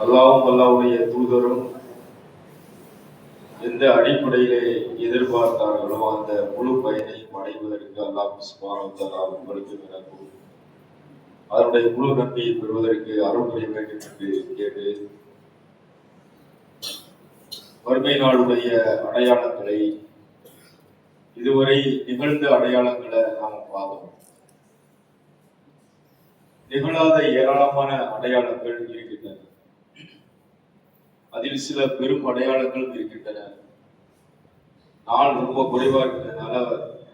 அல்லாஹ்வும் அல்லாஹ்வுடைய தூதரும் எந்த அடிப்படையிலே எதிர்பார்த்தார்களோ அந்த முழு பயனையும் அடைவதற்கு அல்லாஹ் சுப்ஹானஹு வ தஆலா உங்களுக்கு எனக்கும் அதனுடைய முழு நன்மையை பெறுவதற்கு அருள் புரிய வேண்டும் என்று கேட்டு, வறுமை நாளுடைய அடையாளங்களை இதுவரை நிகழ்ந்த அடையாளங்களை நாம் பார்த்தோம். நிகழாத ஏராளமான அடையாளங்கள் இருக்கின்றன. அதில் சில பெரும் அடையாளங்கள் இருக்கின்றன. நாள் ரொம்ப குறைவா இருக்கிறதுனால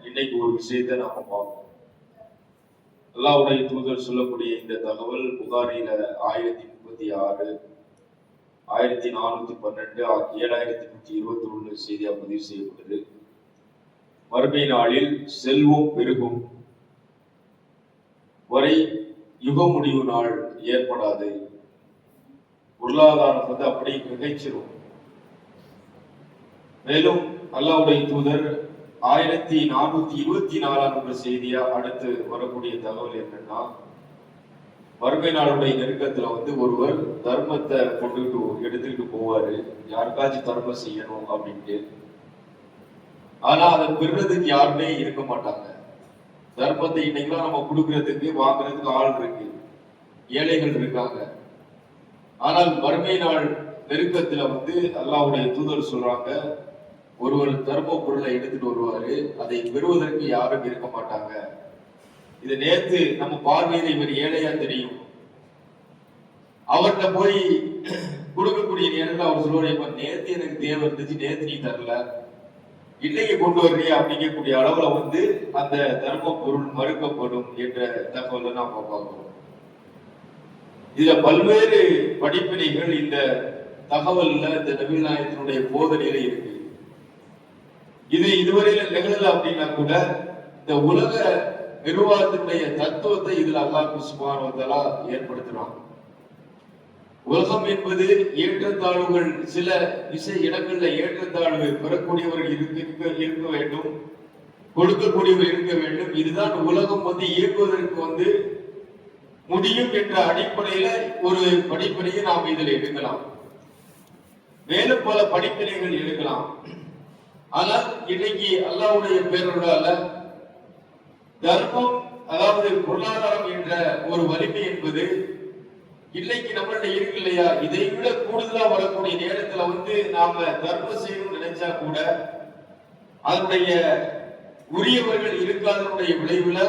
இன்னைக்கு ஒரு விஷயத்தை நாம பார்ப்போம். அல்லாஹ்வுடைய தூதர் சொல்லக்கூடிய இந்த தகவல் புகாரில 1036, 1412, 7121 செய்தியா பதிவு செய்யப்படுது. மறுமை நாளில் செல்வம் பெருகும் வரை யுக முடிவு நாள் ஏற்படாது. பொருளாதாரம் அப்படி மிகைச்சிரும். மேலும் அல்லாஹ்வுடைய தூதர் 1424 செய்தியா அடுத்து வரக்கூடிய தகவல் என்னன்னா, மறுமை நாளுடைய நெருக்கத்துல ஒருவர் தர்மத்தை எடுத்துக்கிட்டு போவாரு, யாருக்காச்சும் தர்மம் செய்யணும் அப்படின்ட்டு. ஆனா அதை பெறுறதுக்கு யாருமே இருக்க மாட்டாங்க. தர்மத்தை இன்னைக்கெல்லாம் நம்ம கொடுக்கறதுக்கு வாங்குறதுக்கு ஆள் இருக்கு, ஏழைகள் இருக்காங்க. ஆனால் மறுமை நாள் நெருக்கத்துல அல்லாஹ்வுடைய தூதர் சொல்றாங்க, ஒருவர் தர்ம பொருளை எடுத்துட்டு வருவாரு, அதை பெறுவதற்கு யாரும் இருக்க மாட்டாங்க. இது நேத்து நம்ம பார்வையில இவர் ஏழையா தெரியும். அவர்கிட்ட போய் கொடுக்கக்கூடிய நேரத்தில் அவர் சொல்லுவாரு, நேத்து எனக்கு தேவை இருந்துச்சு, நேத்து நீ தரல, இன்னைக்கு கொண்டு வர்றியா அப்படிங்கக்கூடிய அளவுல அந்த தர்ம பொருள் மறுக்கப்படும் என்ற தகவலை நாம் பார்க்கிறோம். இதுல பல்வேறு படிப்பினைகள் இந்த தகவல்ல, இந்த நபி நாயகத்தினுடைய போதனையில இருக்கு. இது இதுவரையில நிகழல அப்படின்னா கூட இந்த உலக நிர்வாகத்தினுடைய தத்துவத்தை இதுல அல்லாஹ் சுப்ஹானஹு வ தஆலா ஏற்படுத்துறான். உலகம் என்பது ஏற்றத்தாழ்வுகள், சில இடங்கள்ல ஏற்றத்தாழ்வு பெறக்கூடியவர்கள் இருக்க வேண்டும், கொடுக்கக்கூடியவர்கள் இருக்க வேண்டும். இதுதான் உலகம் இயக்குவதற்கு முடியும் என்ற அடிப்படையில ஒரு படிப்பினையை நாம் இதில் எடுக்கலாம். மேலும் பல படிப்பினைகள் எடுக்கலாம். ஆனால் இன்னைக்கு அல்லாஹ்வுடைய பேரருளால தர்மம், அதாவது பொருளாதாரம் என்ற ஒரு வலிமை என்பது இன்னைக்கு நம்மள்ட்ட இருக்கு இல்லையா, இதை விட கூடுதலா வரக்கூடிய நேரத்துல நாம தர்மம் செய்யணும்னு நினைச்சா கூட அதனுடைய உரியவர்கள் இருக்காதனுடைய விளைவுல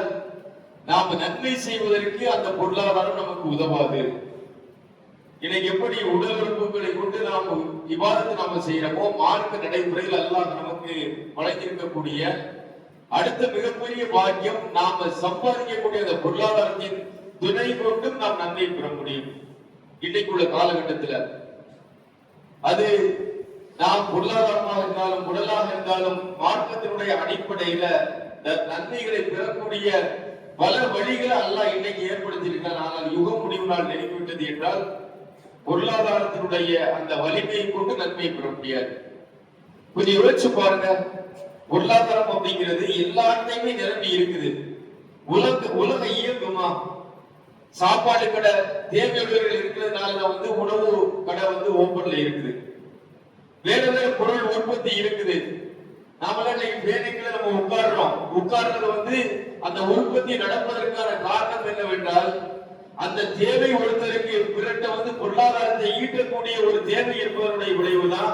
நாம நன்மை செய்வதற்கு அந்த பொருளாதாரம் நமக்கு உதவாது. இன்னைக்கு எப்படி உடல் உறுப்புகளை கொண்டு நாம் இபாதத்தை நாம செய்யறோமோ, மார்க்க நடைமுறையில் அல்லாஹ் நமக்கு வழங்கியிருக்கக்கூடிய அடுத்த மிகப்பெரிய பாக்கியம், நாம சம்பாதிக்கக்கூடிய அந்த பொருளாதாரத்தின் துணை கொண்டும் நாம் நன்மை பெற முடியும். இன்னைக்குள்ள காலகட்டத்தில் அது நாம் பொருளாதாரமாக இருந்தாலும் உடலாக இருந்தாலும் மார்க்கத்தினுடைய அடிப்படையில நன்மைகளை பெறக்கூடிய பல வழிகளை அல்லாஹ் இன்னைக்கு ஏற்படுத்தி இருக்கிறார். ஆனால் யுக முடிவு நாள் நெருங்கிவிட்டது என்றால் பொருளாதாரத்தினுடைய அந்த வலிமையை கொண்டு நன்மை பெற முடியாது. கொஞ்சம் யோசிச்சு பாருங்க, பொருளாதாரம் அப்படிங்கிறது எல்லாத்தையுமே நிரம்பி இருக்குது. உலக இயங்குமா? சாப்பாடு கடை தேவையுள்ளவர்கள் இருக்கிறதுனால உணவு கடை ஓபன்ல இருக்குது. வேற வேற பொருள் உற்பத்தி இருக்குது. நாமெல்லாம் வேலைகளை நம்ம உட்கார்றது அந்த உற்பத்தி நடப்பதற்கான காரணம் என்னவென்றால், அந்த தேவை ஒருத்தருக்கு பிறட்ட பொருளாதாரத்தை ஈட்டக்கூடிய ஒரு தேவை இருப்பதனுடைய விளைவுதான்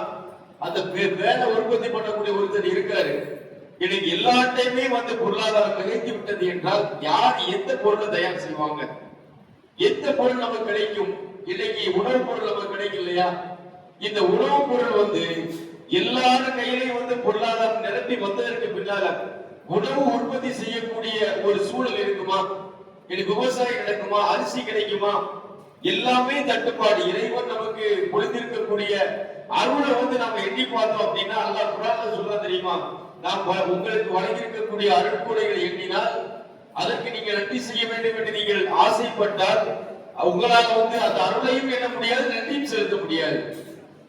அந்த வேலை உற்பத்தி பண்ணக்கூடிய ஒருத்தர் இருக்காரு. இன்னைக்கு எல்லாத்தையுமே பொருளாதாரம் மிகைத்து விட்டது என்றால் யார் எந்த பொருளை தயார் செய்வாங்க? எந்த பொருள் நமக்கு கிடைக்கும்? இன்னைக்கு உணவு பொருள் நமக்கு கிடைக்கும் இல்லையா? இந்த உணவு பொருள் எல்லாரும் கையிலையும் பொருளாதாரம் நிரம்பி வந்ததற்கு பின்னால உணவு உற்பத்தி செய்யக்கூடிய ஒரு சூழல் இருக்குமா? இன்னைக்கு விவசாயம் கிடைக்குமா? அரிசி கிடைக்குமா? எல்லாமே தட்டுப்பாடு. இறைவன் நமக்கு பொழுதிருக்கக்கூடிய அருளை நாம எண்ணி பார்த்தோம் அப்படின்னா அல்லாஹ் குர்ஆன்ல சொல்ல தெரியுமா, நாம் உங்களுக்கு வழங்கியிருக்கக்கூடிய அருட்கொடைகளை எண்ணினால் அதற்கு நீங்கள் நன்றி செய்ய வேண்டும் என்று நீங்கள் ஆசைப்பட்டால் உங்களால் அந்த அருளையும் எண்ண முடியாது, நன்றியும் செலுத்த முடியாது.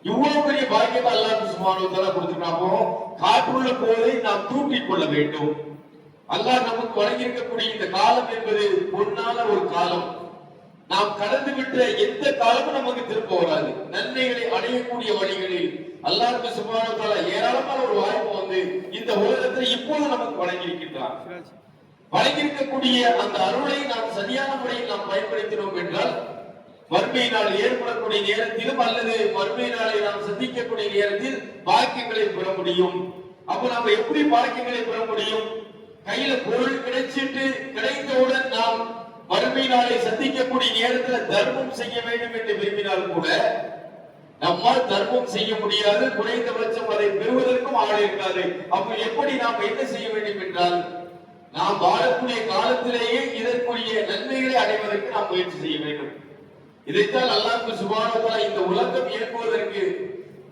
இவ்வளவு பெரிய பாக்கியத்தை அல்லாஹ் சுப்ஹானஹு வ தஆலா கொடுத்திருக்காமோ, காற்றுள்ள போதை நாம் தூக்கிக் கொள்ள வேண்டும். அல்லாஹ் நமக்கு வழங்கியிருக்கக்கூடிய இந்த காலம் என்பது பொன்னான ஒரு காலம். நாம் கடந்து விட்ட எந்த காலமும் நமக்கு திரும்ப வராது. நன்மைகளை அடையக்கூடிய வழிகளில் அல்லாஹ் சுப்ஹானஹு வ தஆலா ஏராளமான ஒரு வாய்ப்பு வந்து இந்த உலகத்தில் இப்போது நமக்கு வழங்கியிருக்கின்றார். வழங்கியிருக்கக்கூடிய அந்த அருளை நாம் சரியான முறையில் நாம் பயன்படுத்தினோம் என்றால் மறுமை நாள் ஏற்படக்கூடிய நேரத்திலும் அல்லது மறுமை நாளை நாம் சந்திக்கக்கூடிய நேரத்தில் பாக்கியங்களை பெற முடியும். அப்ப நம்ம எப்படி பாக்கியங்களை பெற முடியும்? கையில பொருள் கிடைச்சிட்டு கிடைத்தவுடன் நாம் மறுமை நாளை சந்திக்கக்கூடிய நேரத்தில் தர்மம் செய்ய வேண்டும் என்று விரும்பினால் கூட நம்மால் தர்மம் செய்ய முடியாது. குறைந்தபட்சம் அதை பெறுவதற்கும் ஆள் இருக்காது. அப்ப எப்படி நாம் என்ன செய்ய வேண்டும் என்றால் நாம் வாழக்கூடிய காலத்திலேயே இதற்குரிய நன்மைகளை அடைவதற்கு நாம் முயற்சி செய்ய வேண்டும். இதைத்தான் அல்லாஹ் சுப்ஹானஹு வ தஆலா இந்த உலகம் இயங்குவதற்கு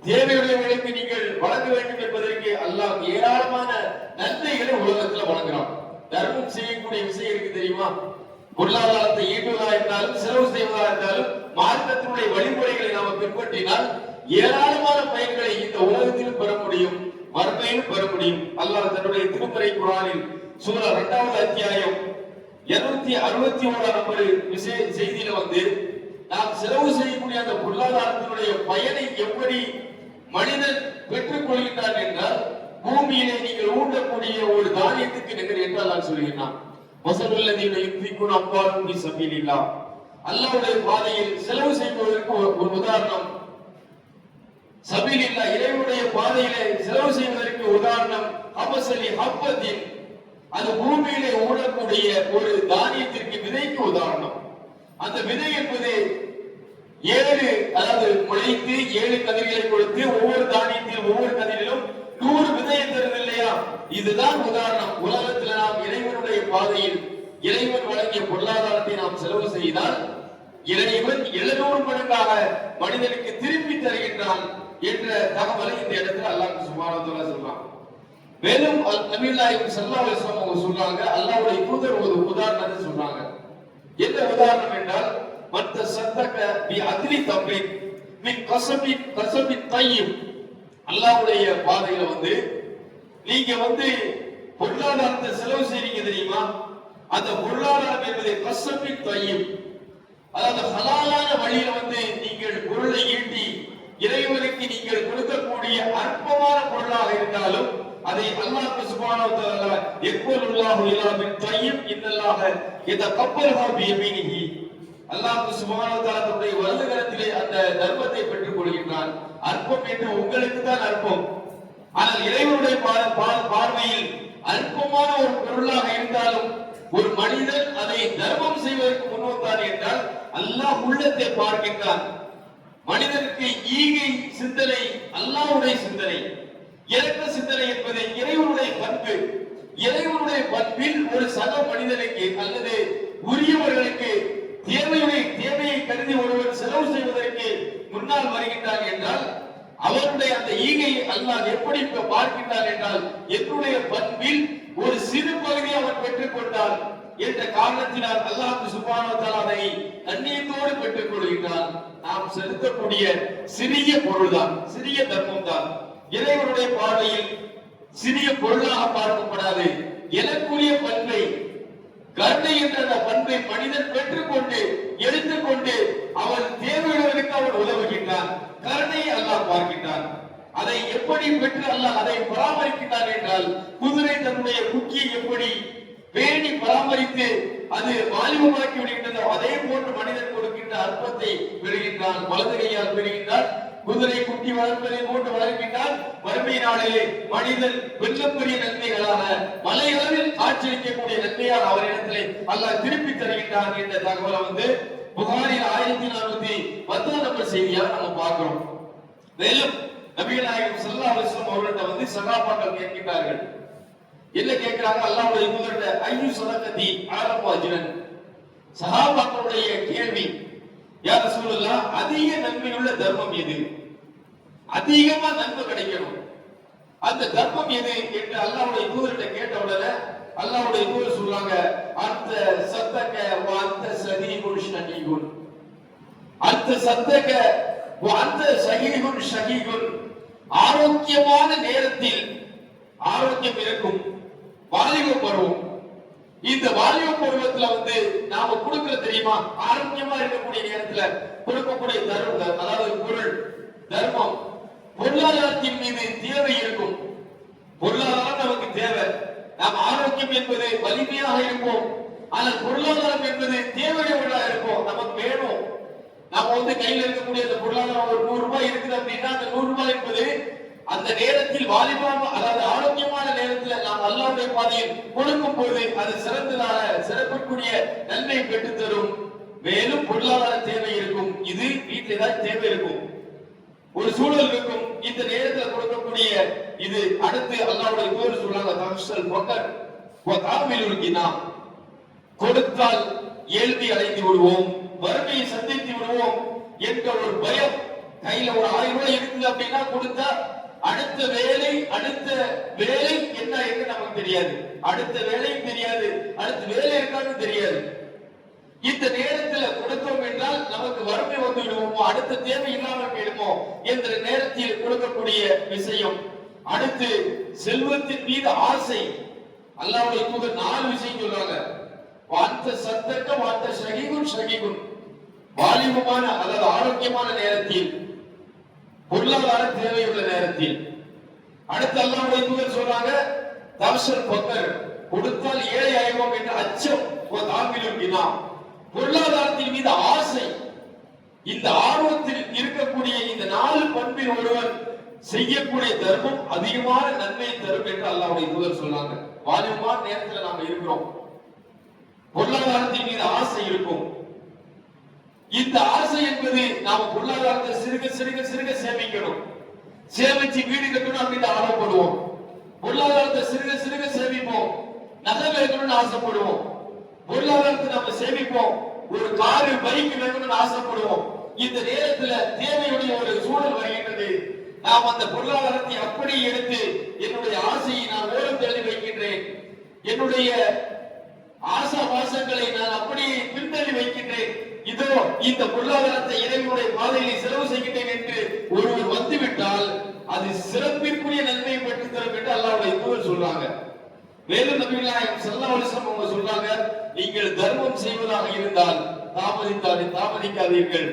தேவையுடையவர்களுக்கு நீங்கள் வழங்க வேண்டும் என்பதற்கு அல்லாஹ் ஏராளமான நன்மைகளை உலகத்தில் வழங்குறான். தர்மம் செய்யக்கூடிய விஷயம் இருக்கு தெரியுமா? பொருளாதாரத்தை ஈட்டுவதா இருந்தாலும் செலவு செய்வதா இருந்தாலும் மார்க்கத்தினுடைய வழிமுறைகளை நாம் பின்பற்றினால் ஏராளமான பயன்களை இந்த உலகத்திலும் பெற முடியும், மறுமையிலும் பெற முடியும். அல்லாஹ் தன்னுடைய திருமறை குர்ஆனில் சூரா 2வது அத்தியாயம் 261 நம்பர் செய்தியில வந்து நாம் செலவு செய்யக்கூடிய அந்த பொருளாதாரத்தினுடைய பயனை எப்படி மனிதன் பெற்றுக் கொள்கின்றான் என்றால் பூமியிலே நீங்கள் ஊட்டக்கூடிய ஒரு தானியத்துக்கு நிகர் என்று அல்லாஹ் சொல்கிறான். வஸல்லல்லதீன யுன்ஃபிகூன அம்வாலஹும் ஃபீ ஸபீலில்லாஹ், அல்லாஹ்வுடைய பாதையில் செலவு செய்வதற்கு ஒரு உதாரணம். சபீலில்லாஹ், இறைவனுடைய பாதையிலே செலவு செய்வதற்கு உதாரணம் அபஸலி ஹப்பத்தின், அது பூமியிலே ஊடக்கூடிய ஒரு தானியத்திற்கு விதைக்கு உதாரணம். அந்த விதை என்பது 7 அதாவது முளைத்து 7 கதிர்களை கொடுத்து ஒவ்வொரு தானியத்திலும் ஒவ்வொரு கதிரிலும் 100 விதையை தருது இல்லையா? இதுதான் உதாரணம். உலகத்தில் நாம் இறைவனுடைய பாதையில் இறைவன் வழங்கிய பொருளாதாரத்தை நாம் செலவு செய்தால் இறைவன் 700 மடங்காக மனிதனுக்கு திருப்பி தருகின்றான் என்ற தகவலை இந்த இடத்துல அல்லாஹ் சுப்ஹானஹு வ தஆலா சொல்றான். மேலும் நபிகள் நாயகம் ஸல்லல்லாஹு அலைஹி வஸல்லம் அவங்க சொல்றாங்க, அல்லாஹ்வுடைய தூதர் ஒரு உதாரணத்தை சொல்றாங்க. என்ன உதாரணம் என்றால் மத்த சத்தக பி அத்லி தம்ரின் மின் கஸபி தய்யிப், அல்லாஹ்வுடைய பாதையில வந்து நீங்க வந்து பொருளாதாரத்தை செலவு செய்றீங்க தெரியுமா? அந்த பொருளாதாரம் என்பது கஸபி தய்யிப், அதாவது ஹலாலான வழியில வந்து நீங்கள் பொருளை ஈட்டி இறைவனுக்கு நீங்கள் கொடுக்கக்கூடிய அற்பமான பொருளாக இருந்தாலும் அதை அல்லாஹ் சுப்ஹானஹு வ தஆலா யக்பலுல்லாஹு இலா மின் தய்யிப் இன்னல்லாஹ யதகப்பலுஹு பியமீனிஹி, அல்லாஹ் சுப்ஹானஹு வ தஆலா தன்னுடைய வலது கரத்திலே அந்த தர்மத்தை பெற்றுக் கொள்கின்றான். அற்பம் என்று உங்களுக்கு தான் அற்பம், ஆனால் இறைவனுடைய பார்வையில் அற்பமான ஒரு பொருளாக இருந்தாலும் ஒரு மனிதன் அதை தர்மம் செய்வதற்கு முன்வந்தான் என்றால் அல்லாஹ் உள்ளத்தை பார்க்கின்றான். மனிதனுக்கு ஈகை சிந்தனை அல்லாஹ்வுடைய சிந்தனை, இரக்க சிந்தனை என்பது இறைவனுடைய பண்பு. இறைவனுடைய பண்பில் ஒரு சக மனிதனுக்கு அல்லது உரியவர்களுக்கு தேவையை கருதி ஒருவர் செலவு செய்வதற்கு முன்னால் வருகின்றான் என்றால் அவருடைய அந்த ஈகையை அல்லாஹ் எப்படி பார்க்கின்றான் என்றால் என்னுடைய பண்பில் ஒரு சிறு பகுதியை அவன் பெற்றுக் கொண்டான் என்ற காரணத்தினால் அல்லாஹ் சுப்ஹானஹு வ தஆலா அதை கண்ணியத்தோடு பெற்றுக் கொள்கின்றான். நாம் செலுத்தக்கூடிய சிறிய பொருள்தான், சிறிய தர்மம் தான் இறைவனுடைய பார்வையில் சிறிய பொருளாக பார்க்கப்படாது. எனக்குரிய பண்பை, கருணை என்ற அந்த பண்பை மனிதன் பெற்றுக்கொண்டு எடுத்துக்கொண்டு அவன் தேவையுள்ளவனுக்கு அவன் உதவுகின்றான். கருணையை அல்லாஹ் பார்க்கின்றான். அதை எப்படி பெற்று அல்லாஹ் அதை பராமரிக்கின்றான் என்றால் குதிரை தன்னுடைய குக்கியை எப்படி பேணி பராமரித்து அது வாலிபமாக்கி விடுகின்றதோ அதே போன்று மனிதன் கொடுக்கின்ற அற்பத்தை பெறுகின்றான். வலது கையால் பெறுகின்றான். குதிரை குட்டி வளர்ப்பதை போட்டு வளர்க்கின்றால் மறுமை நாளிலே மனிதன் வெல்லப்பெரிய நன்மைகளாக மலை அளவில் காட்சியளிக்கக்கூடிய நன்மையால் அவரிடத்திலே அல்லாஹ் திருப்பி தருகின்றான் என்ற தகவலை வந்து புகாரில் 1410 நம்பர் செய்தியாக நம்ம பார்க்கிறோம். மேலும் நபிகள் நாயகம் ஸல்லல்லாஹு அலைஹி வஸல்லம் அவர்களிடம் வந்து சஹாபாக்கள் கேட்கிறார்கள். என்ன கேட்கிறாங்க? அல்லாஹ்வுடைய தூதர்கிட்ட ஐயு ஸதகதி ஆலமு அஜ்ரன், சஹாபாக்களுடைய கேள்வி, யா ரசூலுல்லாஹ் அதிக நன்மையுள்ள தர்மம் எது? அதிகமா நன்மை கிடைக்கணும், அந்த தர்மம் எது என்று அல்லாஹ்வுடைய தூதர்கிட்ட கேட்ட உடனே அல்லாஹ்வுடைய தூதர் சொல்றாங்க, அந்த சத்தக வந்த சதீகுன் ஷஹீகுன், அந்த சத்தக வந்த ஷஹீகுன் ஷஹீகுன், ஆரோக்கியமான நேரத்தில் ஆரோக்கியம் இருக்கும், வாலிப பருவம், இந்த வாலிப பருவத்துல வந்து நாம கொடுக்கிற தெரியுமா, ஆரோக்கியமா இருக்கக்கூடிய நேரத்துல கொடுக்கக்கூடிய தர்மம், அதாவது பொருள் தர்மம். பொருளாதாரத்தின் மீது தேவை இருக்கும், பொருளாதாரம் நமக்கு தேவை. நாம் ஆரோக்கியம் என்பது வலிமையாக இருப்போம், ஆனால் பொருளாதாரம் என்பது தேவையுள்ளதாக இருக்கும். நமக்கு வேணும். நம்ம வந்து கையில் இருக்கக்கூடிய அந்த பொருளாதாரம் ஒரு 100 ரூபாய் இருக்குது அப்படின்னா அந்த 100 ரூபாய் என்பது அந்த நேரத்தில் வாலிபம், அதாவது ஆரோக்கியமான நேரத்தில் நாம் அல்லாஹ்வுடைய பாதையில் கொடுக்கும் போது அது சிறந்ததாக சிறப்புக்குரிய நன்மையை பெற்றுத் தரும். மேலும் பொருளாதார தேவை இருக்கும், இது வீட்டில் ஏதாவது தேவை இருக்கும், ஒரு சூழல் இருக்கும், இந்த நேரத்தில் கொடுக்கக்கூடிய இது. அடுத்து அல்லாஹ்வுடைய தூதர் சொல்றாங்க, தம்சல் ஃபக்கர் வ காமிலுல் கினா, கொடுத்தால் ஏழ்மை அடைந்து விடுவோம், வறுமையை சந்தித்து விடுவோம் என்ற ஒரு பயம். கையில ஒரு 1000 ரூபாய் இருக்குது அப்படின்னா கொடுத்தா அடுத்த வேலை என்ன என்று நமக்கு தெரியாது, அடுத்த வேலையும் தெரியாது, அடுத்த வேலை இருக்கான்னு தெரியாது. இந்த நேரத்தில் கொடுத்தோம் என்றால் நமக்கு வறுமை வந்து விடுவோமோ, அடுத்த தேவை இல்லாமல் போயிடுமோ என்ற நேரத்தில் கொடுக்கக்கூடிய விஷயம். அடுத்து செல்வத்தின் மீது ஆசை. அல்லாஹ்வுடைய தூதர் 4 விஷயம் சொல்றாங்க. வார்த்த சத்தக்க வார்த்த ஷஹீகுன், வாலிபமான அதாவது ஆரோக்கியமான நேரத்தில், பொருளாதார தேவையுள்ள நேரத்தில். அடுத்து அல்லாஹ்வுடைய தூதர் சொல்றாங்க, தம்சல் ஃபக்கர், கொடுத்தால் ஏழை ஆயிடுவோம் என்ற அச்சம், தாமிலுல் கினா, பொருளாதாரத்தின் மீது ஆசை. இந்த ஆர்வத்தில் இருக்கக்கூடிய இந்த 4 பண்பில் ஒருவர் செய்யக்கூடிய தர்மம் அதிகமான நன்மையை தரும் என்று அல்லாஹ்வுடைய தூதர் சொன்னாங்க. வாலிபமான நேரத்தில் நாம இருக்கிறோம், பொருளாதாரத்தின் மீது ஆசை இருக்கும். இந்த ஆசை என்பது நாம பொருளாதாரத்தை சிறுக சிறுக சிறுக சேமிக்கணும், சேமிச்சு வீடு கட்டணும் அப்படின்னு ஆசைப்படுவோம். பொருளாதாரத்தை சிறுக சிறுக சேமிப்போம், நகை வைக்கணும்னு ஆசைப்படுவோம். பொருளாதாரத்தை நாம சேமிப்போம், ஒரு காரு பைக் வேணும்னு ஆசைப்படுவோம். இந்த நேரத்துல தேவையுடைய ஒரு சூழல் வருகின்றது. நாம் அந்த பொருளாதாரத்தை அப்படி எடுத்து என்னுடைய ஆசையை நான் ஓரம் தள்ளி வைக்கின்றேன், என்னுடைய ஆசா வாசங்களை நான் அப்படியே பின்தள்ளி வைக்கின்றேன். இதோ இந்த பொருளாதாரத்தை இறைவனுடைய பாதையை செலவு செய்கின்றேன் என்று ஒருவர் வந்துவிட்டால் அது சிறப்பிற்குரிய நன்மையை பெற்றுத் தரும் என்று அல்லாஹ்வுடைய தூதர் சொல்றாங்க. மேலும் நபிகள் நாயகம் ஸல்லல்லாஹு அலைஹி வஸல்லம் அவங்க சொல்றாங்க, நீங்கள் தர்மம் செய்வதாக இருந்தால் தாமதிக்காதீர்கள்.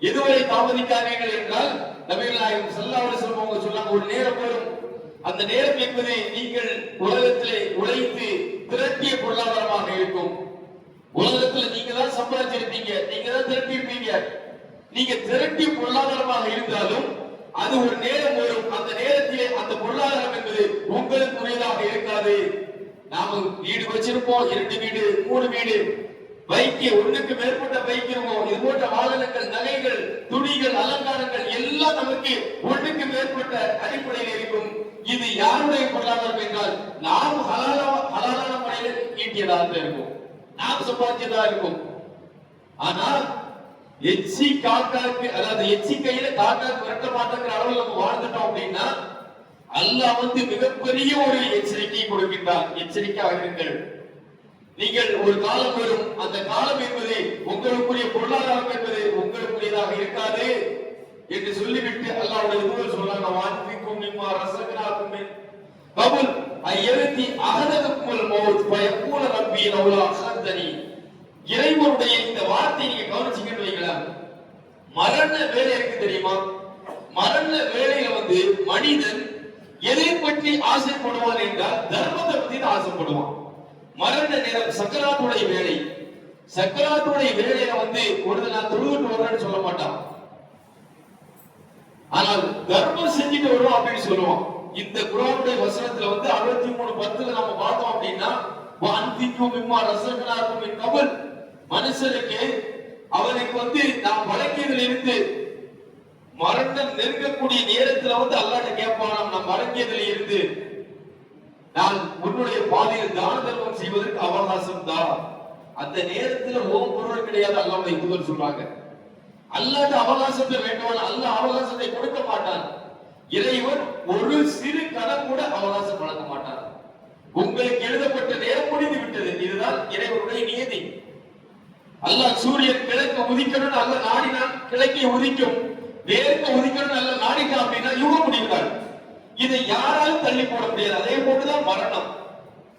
எதுவரை தாமதிக்காதீர்கள் என்றால் நபிகள் நாயகம் ஸல்லல்லாஹு அலைஹி வஸல்லம் அவங்க சொல்றாங்க, ஒரு நேரம் வரும், அந்த நேரம் என்பது நீங்கள் உலகத்திலே உழைத்து திரட்டிய பொருளாதாரமாக இருக்கும். உலகத்துல நீங்க தான் சம்பாதிச்சிருப்பீங்க, நீங்க தான் திரட்டியிருப்பீங்க. நீங்க திரட்டிய பொருளாதாரமாக இருந்தாலும் அது ஒரு நேரம் வரும், அந்த நேரத்திலே அந்த பொருளாதாரம் என்பது உங்களுக்கு உரியதாக இருக்காது. நாம வீடு வச்சிருப்போம், 2 வீடு 3 வீடு, பைக் ஒண்ணுக்கு மேற்பட்ட பைக் இருக்கும், இது போன்ற வாகனங்கள், நகைகள், துணிகள், அலங்காரங்கள் எல்லாம் நமக்கு ஒண்ணுக்கு மேற்பட்ட அடிப்படையில் இருக்கும். இது யாருடைய பொருளாதாரம் என்றால் நாம் ஹலாலான முறையில் ஈட்டியதாக இருக்கும், நாம் சம்பாதிச்சதா இருக்கும். ஆனால் எச்சி காக்காக்கு, அதாவது எச்சி கையில காக்காக்கு விரட்ட மாட்டேங்கிற அளவில் நம்ம வாழ்ந்துட்டோம் அப்படின்னா அல்லாஹ் வந்து மிகப்பெரிய ஒரு எச்சரிக்கை கொடுக்கின்றார். எச்சரிக்கையாக இருங்கள், நீங்கள் ஒரு காலம் வரும், அந்த காலம் என்பது உங்களுக்குரிய பொருளாதாரம் என்பது உங்களுக்குரியதாக இருக்காது என்று சொல்லிவிட்டு அல்லாஹ்வுடைய தூதர் சொல்றாங்க, வான்பிக்கும் மிம்மா ரஸக்னாக்கும் மின் கபுல் ஐயதி அஹதகுல் மௌத் ஃபயகூல ரப்பி லௌலா அஹதனி. இறைவனுடைய இந்த வார்த்தையை நீங்க கவனிச்சீங்கன்னு வைங்களேன், மரண வேலை இருக்கு தெரியுமா? மரண வேலையில வந்து மனிதன் எதை பற்றி ஆசைப்படுவான் என்றால் தர்மத்தை பற்றி ஆசைப்படுவான். மரண நேரம் சக்கராத்துடைய வேலை, சக்கராத்துடைய வேலையில வந்து ஒரு நான் தொழுவிட்டு வரேன்னு சொல்ல மாட்டான், ஆனால் தர்மம் செஞ்சுட்டு வருவோம் அப்படின்னு சொல்லுவான். இந்த குர்ஆனுடைய வசனத்துல வந்து 63:10 நம்ம பார்த்தோம் அப்படின்னா, வான்பிக்கும் மிம்மா ரஸக்னாக்கும் மின் கபுல், மனுஷனுக்கு அவனுக்கு வந்து நாம் வழங்கியதில் இருந்து மரணம் நெருங்கக்கூடிய நேரத்துல வந்து அல்லாஹ்ட்ட கேட்பான், நாம் வழங்கியதில் இருந்து நான் உன்னுடைய பாதையில் தான தர்மம் செய்வதற்கு அவகாசம் தான். அந்த நேரத்துல ஓம் பொருள் கிடையாது, அல்லாஹ்வுடைய தூதர் சொல்றாங்க. அல்லாஹ்ட்ட அவகாசத்தை வேண்டுவான், அல்லாஹ் அவகாசத்தை கொடுக்க மாட்டான். இறைவன் ஒரு சிறு கணம் கூட அவகாசம் வழங்க மாட்டான். உங்களுக்கு எழுதப்பட்ட நேரம் முடிந்து விட்டது, இதுதான் இறைவனுடைய நியதி. அல்லாஹ் சூரியன் கிழக்க உதிக்கணும்னு அல்லாஹ் நாடினான், கிழக்கே உதிக்கும். வேர்க்க உதிக்கணும்னு அல்லாஹ் நாடினான் அப்படின்னா யுகம் முடிவுதான். இதை யாராலும் தள்ளி போட முடியாது. அதே போட்டுதான் மரணம்.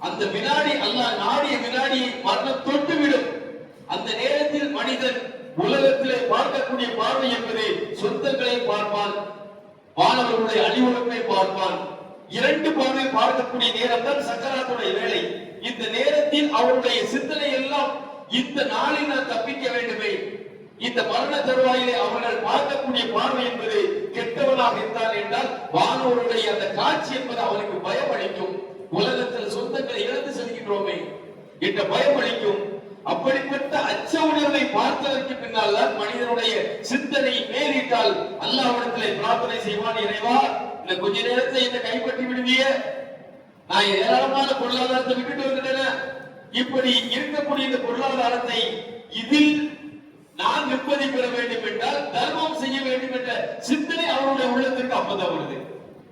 அந்த வினாடி அல்லாஹ் நாடிய வினாடியை மரணம் தொட்டுவிடும். அந்த நேரத்தில் மனிதன் உலகத்திலே பார்க்கக்கூடிய பார்வை என்பது சொந்தங்களை பார்ப்பான், மாணவர்களுடைய அணிவகுப்பை பார்ப்பான். இரண்டு பார்வை பார்க்கக்கூடிய நேரம் தான் சக்கராத்துடைய வேலை. இந்த நேரத்தில் அவருடைய சிந்தனை எல்லாம் இந்த நாளில் நான் தப்பிக்க வேண்டுமே, இந்த மரண தருவாயிலே அவர்கள் பார்க்கக்கூடிய பார்வை என்பது கெட்டவனாக இருந்தால் என்றால் வானோருடைய அந்த காட்சி என்பது அவனுக்கு பயம் அளிக்கும். உலகத்தில் சொந்தங்களை இழந்து செல்கின்றோமே என்ற பயம் அளிக்கும். அப்படிப்பட்ட அச்ச உணர்வை பார்த்ததற்கு பின்னால் தான் மனிதனுடைய சிந்தனை மேலிட்டால் அல்லாஹ்விடத்திலே பிரார்த்தனை செய்வான், இறைவா இந்த கொஞ்ச நேரத்தை என்ன கைப்பற்றி விடுவிய, நான் ஏராளமான பொருளாதாரத்தை விட்டுட்டு வந்துட்டேன், இப்படி இருக்கக்கூடிய இந்த பொருளாதாரத்தை இதில் நான் நிம்மதி பெற வேண்டும் என்றால் தர்மம் செய்ய வேண்டும் என்ற சிந்தனை அவருடைய உள்ளத்திற்கு அப்பதான் வருது.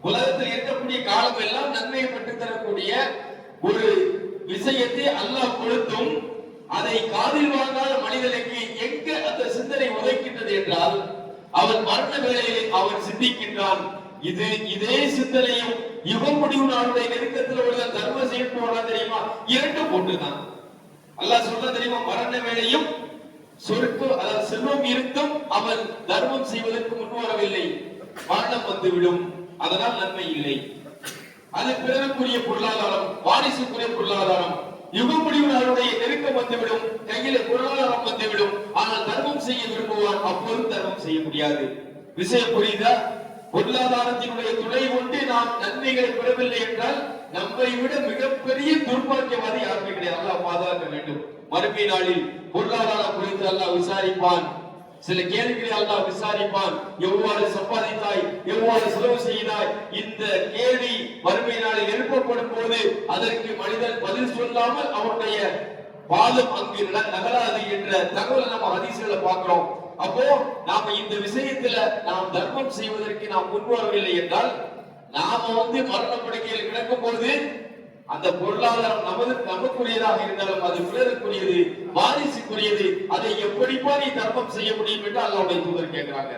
உலகத்தில் இருக்கக்கூடிய காலம் எல்லாம் நன்மையை பெற்றுத் தரக்கூடிய ஒரு விஷயத்தை அல்லாஹ் கொடுத்தும் அதை காதில் வாங்காத மனிதனுக்கு எங்க அந்த சிந்தனை உதைக்கின்றது என்றால் அவன் மரண வேளையிலே அவன் சிந்திக்கின்றான். இதே சிந்தனையும் யுகம் முடிவு நாளுடைய நெருக்கத்தில் உள்ள தர்மம் செய்ய போனா தெரியுமா, இரண்டும் ஒன்றுதான். அல்லாஹ் சொல்ல தெரியுமா, மரண வேளையும் சொர்க்கம் அதாவது செல்வம் இருந்தும் அவன் தர்மம் செய்வதற்கு முன்வரவில்லை, மரணம் வந்துவிடும், அதனால் நன்மை இல்லை. அது பிறருக்குரிய பொருளாதாரம், வாரிசுக்குரிய பொருளாதாரம், யுக முடிவு நாளுடைய நெருக்கம் வந்துவிடும், கையில பொருளாதாரம் வந்துவிடும், ஆனால் தர்மம் செய்ய விரும்புவான், அப்போது தர்மம் செய்ய முடியாது. விஷயம் புரியுதா? பொருளாதாரத்தினுடைய துணை கொண்டு நாம் நன்மைகளை பெறவில்லை என்றால் நம்மை விட மிகப்பெரிய துர்பாக்கியவாதி யாருமே கிடையாது. அல்லாஹ் பாதுகாக்க வேண்டும். மறுமை நாளில் பொருளாதாரம் குறித்து அல்லாஹ் விசாரிப்பான். சில கேள்விகளை அல்லாஹ் விசாரிப்பான். எவ்வாறு சம்பாதித்தாய், எவ்வாறு செலவு செய்தாய், இந்த கேள்வி மறுமை நாளில் எழுப்பப்படும் போது அதற்கு மனிதன் பதில் சொல்லாமல் அவருடைய பாதம் அங்கு நகராது என்ற தகவலை நம்ம ஹதீஸ்களை பார்க்கிறோம். அப்போ நாம இந்த விஷயத்துல நாம் தர்மம் செய்வதற்கு நாம் முன்வரவில்லை என்றால் நாம மரணப்படுக்கையில் கிடக்கும் பொழுது அந்த பொருளாதாரம் நமக்குரியதாக இருந்தாலும் அது பிறருக்குரியது, வாரிசுக்குரியது, அதை எப்படிப்பா நீ தர்மம் செய்ய முடியும் என்று அல்லாஹ்வுடைய தூதர் கேட்கிறாங்க.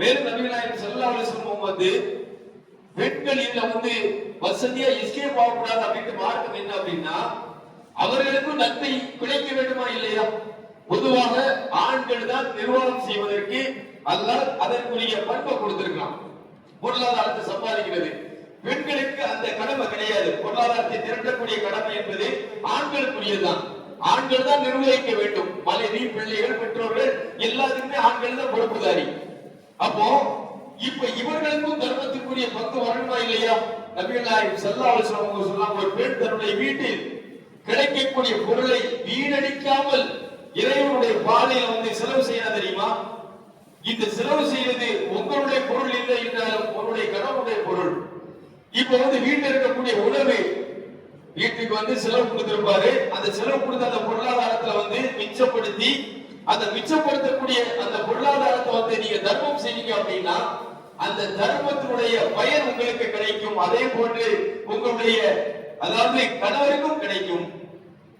வேறு நபிகள் நாயகம் ஸல்லல்லாஹு அலைஹி வஸல்லம் பெண்கள் இதுல வசதியா எஸ்கேப் ஆகக்கூடாது அப்படின்னு மார்க்கம் என்ன அப்படின்னா அவர்களுக்கும் நன்மை கிடைக்க வேண்டுமா இல்லையா? பொதுவாக ஆண்கள் தான் நிர்வாகம் செய்வதற்கு அல்லாஹ் அதற்குரிய பண்பை கொடுத்திருக்கலாம். பொருளாதாரத்தை சம்பாதிக்கிறது பெண்களுக்கு அந்த கடமை கிடையாது. பொருளாதாரத்தை திரட்டக்கூடிய கடமை என்பது ஆண்களுக்குரியதுதான். ஆண்கள் தான் நிர்வகிக்க வேண்டும். மனைவி, பிள்ளைகள், பெற்றோர்கள் எல்லாத்துக்குமே ஆண்கள் தான் பொறுப்புதாரி. அப்போ இப்ப இவர்களுக்கும் தர்மத்துக்குரிய பங்கு வரணுமா இல்லையா? நபிகள் நாயகம் ஸல்லல்லாஹு அலைஹி வஸல்லம் சொன்னாங்க, ஒரு பெண் தன்னுடைய வீட்டில் கிடைக்கக்கூடிய பொருளை வீணடிக்காமல் இறைவனுடைய பாதையில செலவு செய்யணும் தெரியுமா? இந்த செலவு செய்வது உங்களுடைய பொருள் இல்லை என்றாலும் உங்களுடைய கணவனுடைய பொருள். இப்ப வீட்டில் இருக்கக்கூடிய உணவு வீட்டுக்கு செலவு கொடுத்திருப்பாரு. அந்த செலவு கொடுத்த அந்த பொருளாதாரத்துல மிச்சப்படுத்தி அந்த மிச்சப்படுத்தக்கூடிய அந்த பொருளாதாரத்தை நீங்க தர்மம் செய்வீங்க அப்படின்னா அந்த தர்மத்தினுடைய பயன் உங்களுக்கு கிடைக்கும். அதே போன்று உங்களுடைய அதாவது கணவருக்கும் கிடைக்கும்.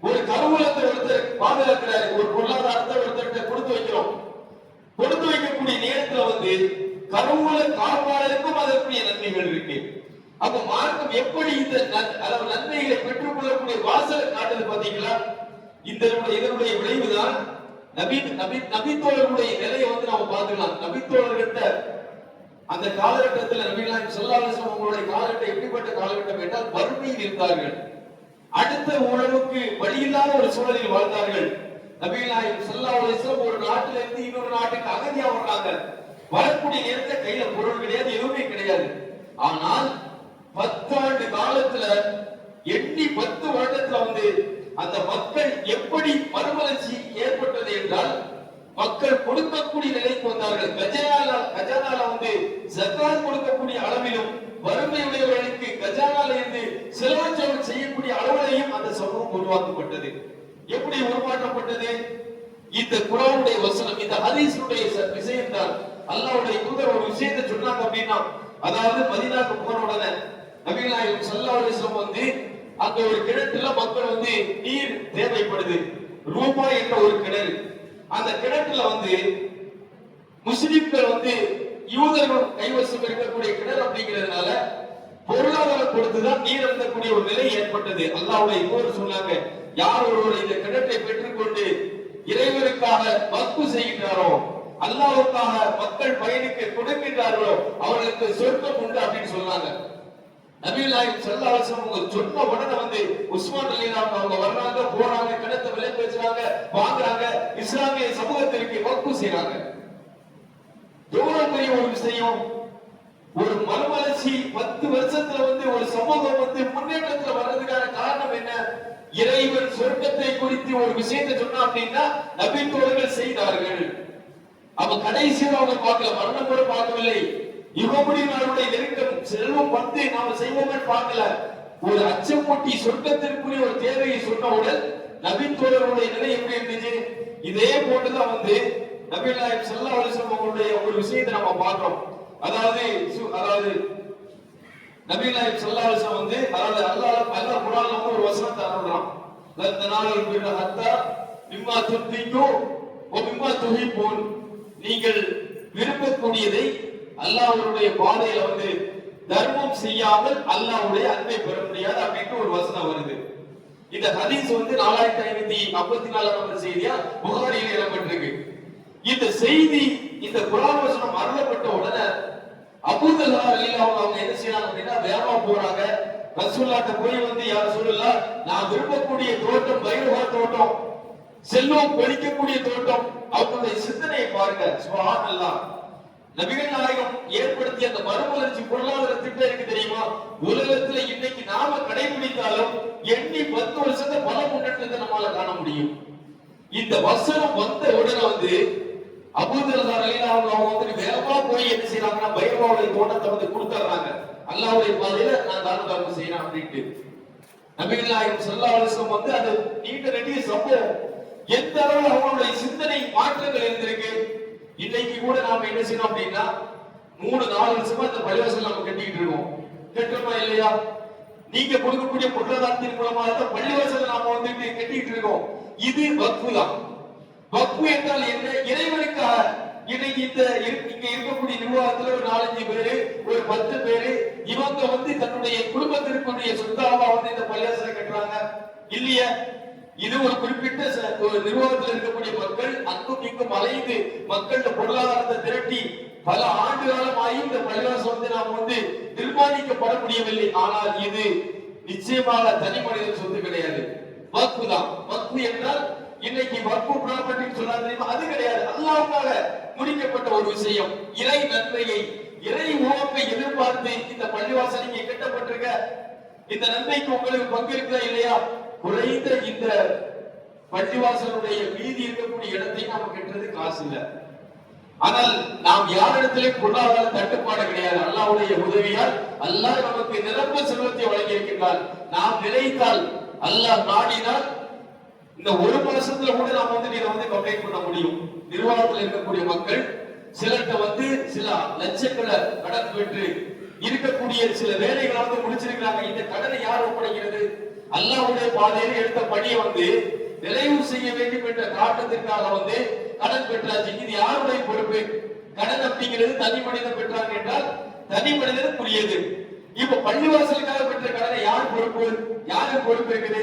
ஒரு கருவூலத்தை ஒருத்தர் பாதுகாக்கிறாரு, ஒரு பொருளாதாரத்தை ஒருத்தர்கிட்ட கொடுத்து வைக்கிறோம். கொடுத்து வைக்கக்கூடிய நேரத்துல கருவூல காப்பாளருக்கும் அதற்குரிய நன்மைகள் இருக்கு. அப்ப மார்க்கம் எப்படி இந்த நன்மைகளை பெற்றுக் கொள்ளக்கூடிய வாசலை காட்டுது பாத்தீங்களா? இதனுடைய விளைவுதான் நபித்தோழர்களுடைய நிலையை நாம பார்த்துக்கலாம். நபித்தோழர்கிட்ட அந்த காலகட்டத்தில் நபிகள் நாயகம் ஸல்லல்லாஹு அலைஹி வஸல்லம் உங்களுடைய காலகட்டம் எப்படிப்பட்ட காலகட்டம் என்றால் வறுமையில் இருந்தார்கள். அடுத்த உணவுக்கு வழியில்லாத ஒரு சூழலில் வாழ்ந்தார்கள். நபிகள் நாயகம் ஸல்லல்லாஹு அலைஹி வஸல்லம் ஒரு நாட்டில இருந்து இன்னொரு நாட்டுக்கு அகதியா வர்றாங்க. வரக்கூடிய நேரத்துல கையில பொருள் கிடையாது, எதுவுமே கிடையாது. ஆனால் 10 ஆண்டு காலத்துல எண்ணி 10 வருடத்துல அந்த மக்கள் எப்படி மறுமலர்ச்சி ஏற்பட்டது என்றால் மக்கள் கொடுக்கக்கூடிய நிலைக்கு வந்தார்கள். கஜானால ஜகாத் கொடுக்கக்கூடிய அளவிலும் வறுமையுடையவர்களுக்கு கஜானால இருந்து செலவு செய்யக்கூடிய அளவிலையும் அந்த சமூகம் உருவாக்கப்பட்டது. எப்படி உருவாக்கப்பட்டது? இந்த குர்ஆனுடைய வசனம், இந்த ஹதீஸுடைய விஷயம் தான். அல்லாஹ்வுடைய தூதர் ஒரு விஷயத்தை சொன்னாங்க அப்படின்னா, அதாவது மதீனாவுக்கு போன உடனே நபிகள் நாயகம் ஸல்லல்லாஹு அலைஹி வஸல்லம் அங்க ஒரு கிணற்றுல மக்கள் நீர் தேவைப்படுது. ரூபா என்ற ஒரு கிணறு. அந்த கிணற்றுல முஸ்லிம்கள் யூதர்கள் கைவசம் இருக்கக்கூடிய கிணறு அப்படிங்கிறதுனால பொருளாதாரம் கொடுத்துதான் நீர் அருந்தக்கூடிய ஒரு நிலை ஏற்பட்டது. அல்லாஹ்வுடைய தூதர் சொன்னாங்க, யார் ஒருவர் இந்த கிணற்றை பெற்றுக்கொண்டு இறைவனுக்காக வக்ஃப் செய்கின்றாரோ, அல்லாஹ்வுக்காக மக்கள் பயணிக்க கொடுக்கின்றார்களோ அவர்களுக்கு சொர்க்கம் உண்டு அப்படின்னு சொன்னாங்க. நபிகள் நாயகம் ஸல்லல்லாஹு அலைஹி வஸல்லம் சொன்ன உடனே வந்து உஸ்மான் ரலியல்லாஹு அவங்க வர்றாங்க, போறாங்க, கிணத்தை விலை பேசுறாங்க, வாங்குறாங்க, இஸ்லாமிய சமூகத்திற்கு வக்ஃப் செய்றாங்க. எவ்வளவு பெரிய ஒரு விஷயம்! ஒரு மறுமலர்ச்சி 10 வருஷத்துல வந்து ஒரு சமூகம் வந்து முன்னேற்றத்துல வர்றதுக்கான காரணம் என்ன? இறைவன் சொர்க்கத்தை குறித்து ஒரு விஷயத்தை சொன்னா அப்படின்னா நபி தோழர்கள் செய்தார்கள். அவ கடைசியில் அவங்க பார்க்கல, மரணம் கூட பார்க்கவில்லை. யுகமுடி நாளுடைய நெருக்கம் செல்வம் வந்து நாம செய்வோமே பார்க்கல. ஒரு அச்சமூட்டி சொர்க்கத்திற்குரிய ஒரு தேவையை சொன்னவுடன் நபி தோழர்களுடைய நிலை எப்படி இருந்துச்சு? இதே போட்டுதான் வந்து நபிகள் நாயகம் ஸல்லல்லாஹு அலைஹி வஸல்லம் அவங்களுடைய ஒரு விஷயத்தை நம்ம பார்க்கிறோம். அதாவது நபிகள் நாயகம் ஸல்லல்லாஹு அலைஹி வஸல்லம் வந்து அல்லாஹ் குர்ஆன்ல ஒரு வசனத்தை அருள்றான். லன் தனாலுல் பிர்ர ஹத்தா மிம்மா துன்ஃபிகு வ மிம்மா துஹிப்பூன். நீங்கள் விரும்பக்கூடியதை அல்லாஹ்வுடைய பாதையில வந்து தர்மம் செய்யாமல் அல்லாஹ்வுடைய அன்பை பெற முடியாது அப்படின்ற ஒரு வசனம் வருது. இந்த ஹதீஸ் வந்து 4554 நம்பர் செய்தியா புகாரியில் இடம்பெற்றிருக்கு. இந்த செய்தி இந்த குர்ஆன் வசனம் அருளப்பட்ட உடனே அபூ தல்ஹா ரலியல்லாஹு அவங்க என்ன செய்யறாங்க அப்படின்னா வேகமா போறாங்க. ரசூலுல்லாஹ்ட்ட போய் வந்து யா ரசூலுல்லாஹ், நான் விரும்பக்கூடிய தோட்டம் பைரவ தோட்டம், செல்வம் கொளிக்கக்கூடிய தோட்டம். அவங்களுடைய சிந்தனையை பாருங்க, சுப்ஹானல்லாஹ். நபிகள் நாயகம் ஏற்படுத்திய அந்த மறுமலர்ச்சி பொருளாதார திட்டம் இருக்கு தெரியுமா? உலகத்துல இன்னைக்கு நாம கடைபிடித்தாலும் எண்ணி 10 வருஷத்துல பல முன்னேற்றத்தை நம்மால காண முடியும். இந்த வசனம் வந்த உடனே வந்து அபூ தல்ஹா ரலியல்லாஹு அவங்க வந்து வேகமா போய் என்ன செய்யறாங்கன்னா பைரவாவுடைய தோட்டத்தை வந்து கொடுத்துறாங்க. அல்லாஹ்வுடைய பாதையில நான் தானம் செய்யறேன் அப்படின்ட்டு. நபிகள் நாயகம் ஸல்லல்லாஹு அலைஹி வஸல்லம் வந்து அது நீண்ட நெடிய சம்பவம். எந்த அளவுல அவங்களுடைய சிந்தனை மாற்றங்கள் இருந்திருக்கு. இன்னைக்கு கூட நாம என்ன செய்யணும் அப்படின்னா 3-4 வருஷமா இந்த பள்ளிவாசல் நம்ம கட்டிக்கிட்டு இருக்கோம். கட்டுறோமா இல்லையா? நீங்க கொடுக்கக்கூடிய பொருளாதாரத்தின் மூலமாக தான் பள்ளிவாசல் நாம வந்துட்டு கட்டிக்கிட்டு இருக்கோம். இது வக்ஃப் தான். வக்ஃப் என்றால் என்ன? இறைவனுக்காக. இன்னைக்கு இங்க இருக்கக்கூடிய நிர்வாகத்துல ஒரு 4-5 பேரு, ஒரு 10 பேரு, இவங்க வந்து தன்னுடைய குடும்பத்திற்குரிய சொத்தாவா வந்து இந்த பள்ளிவாசலை கட்டுறாங்க இல்லையா? இது ஒரு குறிப்பிட்ட ஒரு நிர்வாகத்தில் இருக்கக்கூடிய மக்கள் அங்கும் இங்கும் அலைந்து மக்களோட பொருளாதாரத்தை திரட்டி பல ஆண்டு காலமாகி இந்த பள்ளிவாசல் வந்து நாம் வந்து நிர்மாணிக்கப்பட முடியவில்லை. ஆனால் இது நிச்சயமாக தனி மனிதன் சொத்து கிடையாது, வக்ஃப் தான். வக்ஃப் என்றால் இன்னைக்கு வக்ஃப் ப்ராப்பர்ட்டி சொல்லாத தெரியுமா? அது கிடையாது. அல்லாஹ்வால முடிக்கப்பட்ட ஒரு விஷயம். இறை நன்மையை, இறை உணவை எதிர்பார்த்து இந்த பள்ளிவாசல் இங்கே கட்டப்பட்டிருக்க. இந்த நன்மைக்கு உங்களுக்கு பங்கு இருக்கா இல்லையா? குறைந்த இந்த பள்ளிவாசலுடைய மீதி இருக்கக்கூடிய இடத்தை நாம் கெட்டது காசு இல்ல. ஆனால் நாம் யாரிடத்திலே பொருளாதார தட்டுப்பாடு கிடையாது. அல்லாஹ்வுடைய உதவியால் அல்லாஹ் நமக்கு நிரம்ப செல்வத்தை வழங்கி இருக்கின்றார். நாம் நினைத்தால், அல்லாஹ் நாடினால் இந்த ஒரு மாசத்துல கூட நாம் வந்து இதை வந்து கம்ப்ளீட் பண்ண முடியும். நிர்வாகத்தில் இருக்கக்கூடிய மக்கள் சிலர்கிட்ட வந்து சில லட்சங்களை கடன் பெற்று இருக்கக்கூடிய சில வேலைகளை வந்து முடிச்சிருக்கிறாங்க. இந்த கடனை யார் ஒப்படைக்கிறது? அல்லாஹ்வுடைய பாதையில எடுத்த பணியை வந்து நிறைவு செய்ய வேண்டும் என்ற காரணத்திற்காக வந்து கடன் பெற்றாச்சு. இது யாருடைய பொறுப்பு? கடன் அப்படிங்கிறது தனி மனிதன் பெற்றாங்க என்றால் தனி மனிதனுக்குரியது. இப்ப பள்ளிவாசலுக்காக பெற்ற கடனை யார் பொறுப்பு? யாருக்கு பொறுப்பு இருக்குது?